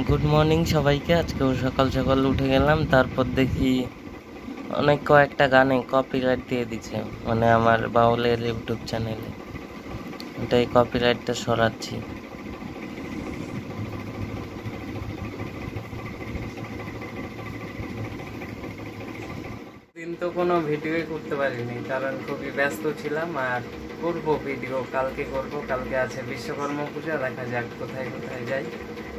Good morning সবাইকে। আজকেও সকাল সকাল উঠে গেলাম, তারপর দেখি অনেক কয়েকটা গানে কপিরাইট দিয়ে দিচ্ছে, মানে আমার বাউলের ইউটিউব চ্যানেলে। এই কপিরাইটটা সরাচ্ছি। দিন তো কোনো ভিডিওই করতে পারিনি, কারণ খুবই ব্যস্ত ছিলাম। আর করবো ভিডিও, কালকে করব। কালকে আছে বিশ্বকর্মা পূজা, দেখা যাক কোথায় কোথায় যাই।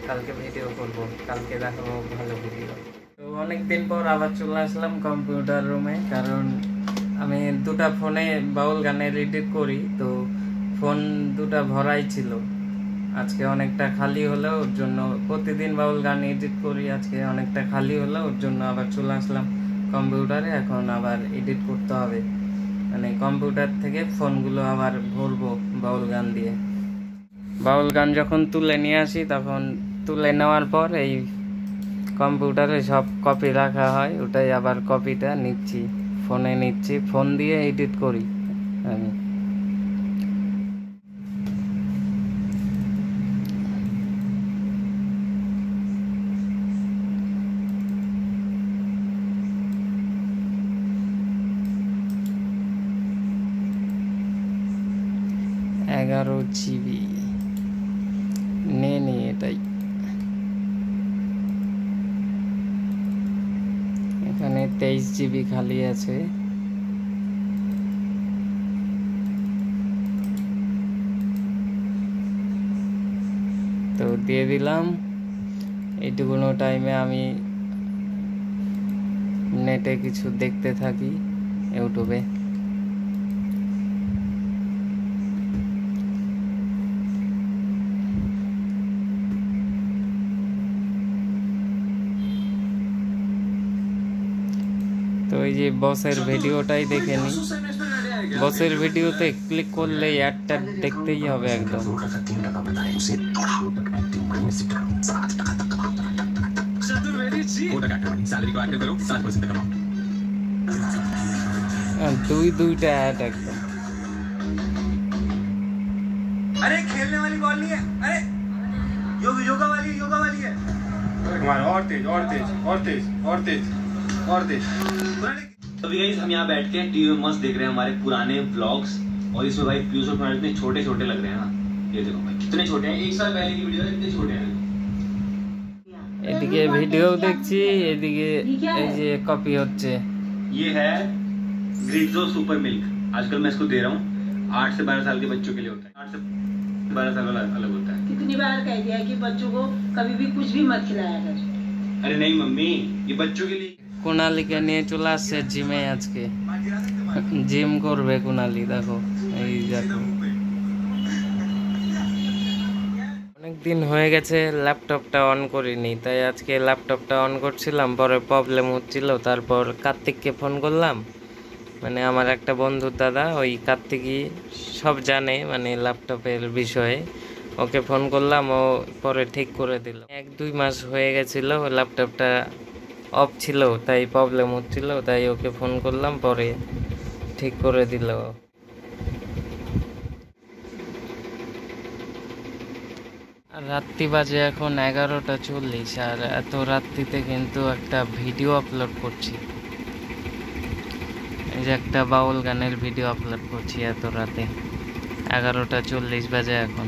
কালকে ভিডিও করব, কালকে দেখাবো ভালো ভিডিও। তো অনেকদিন পর আবার চলে আসলাম কম্পিউটার রুমে, কারণ আমি দুটা ফোনে বাউল গানের এডিট করি, তো ফোন দুটা ভরাই ছিল। আজকে অনেকটা খালি হলো, ওর জন্য প্রতিদিন বাউল গান এডিট করি, আজকে অনেকটা খালি হলো, ওর জন্য আবার চলে আসলাম কম্পিউটারে। এখন আবার এডিট করতে হবে, মানে কম্পিউটার থেকে ফোনগুলো আবার ভরবো বাউল গান দিয়ে। বাউল গান যখন তুলে নিয়ে আসি, তখন তুলে নেওয়ার পর এই কম্পিউটারে সব কপি রাখা হয়, ওটাই আবার কপিটা নিচ্ছি, ফোনে নিচ্ছি, ফোন দিয়ে এডিট করি আমি। এগারো জিবি নি এটাই। এখানে 23 জিবি খালি আছে। তো দিয়ে দিলাম। এইটুকুনো টাইমে আমি নেটে কিছু দেখতে থাকি ইউটিউবে। তো এই যে বসের ভিডিওটাই দেখে নি। বসের ভিডিওতে ক্লিক করলে অ্যাডটা দেখতেই হবে একদম। 2-2টা অ্যাড একদম। अरे खेलने वाली बॉल नहीं है, अरे योगा वाली है। और तेज और तेज और तेज और तेज और तेज। अभी गाइस हम यहाँ बैठ के टीवी में मस्त देख रहे हैं हमारे पुराने व्लॉग्स, और इसमें भाई व्यूज और इतने छोटे छोटे लग रहे हैं ना। ये देखो भाई कितने छोटे हैं, 1 साल पहले की वीडियो है, इतने छोटे हैं। এদিকে ভিডিও দেখছি, এদিকে এই যে কপি হচ্ছে। ये है ग्रिड्जो सुपर मिल्क, आजकल मैं इसको दे रहा हूँ। 8 से 12 साल के बच्चों के लिए होता है। 8 से 12 साल वाला अलग होता है। कितनी बार कह दिया कि बच्चों को कभी भी कुछ भी मत खिलाया कर। अरे नहीं मम्मी, ये बच्चों के लिए। কুনালিকে নিয়ে চলে আসছে জিমে, আজকে জিম করবে কুনালি। দেখো এই দেখো, অনেকদিন হয়ে গেছে ল্যাপটপটা অন করিনি, তাই আজকে ল্যাপটপটা অন করছিলাম, পরে প্রবলেম হচ্ছিল। তারপর কার্তিককে ফোন করলাম, মানে আমার একটা বন্ধুর দাদা, ওই কার্তিকই সব জানে মানে ল্যাপটপের বিষয়ে। ওকে ফোন করলাম, ও পরে ঠিক করে দিল। 1-2 মাস হয়ে গেছিল ল্যাপটপটা অফ ছিল, তাই প্রবলেম হচ্ছিল, তাই ওকে ফোন করলাম, পরে ঠিক করে দিল। রাত্রি বাজে এখন 11টা 40, আর এত রাত্রিতে কিন্তু একটা ভিডিও আপলোড করছি। এই যে একটা বাউল গানের ভিডিও আপলোড করছি এত রাতে, 11টা 40 বাজে এখন।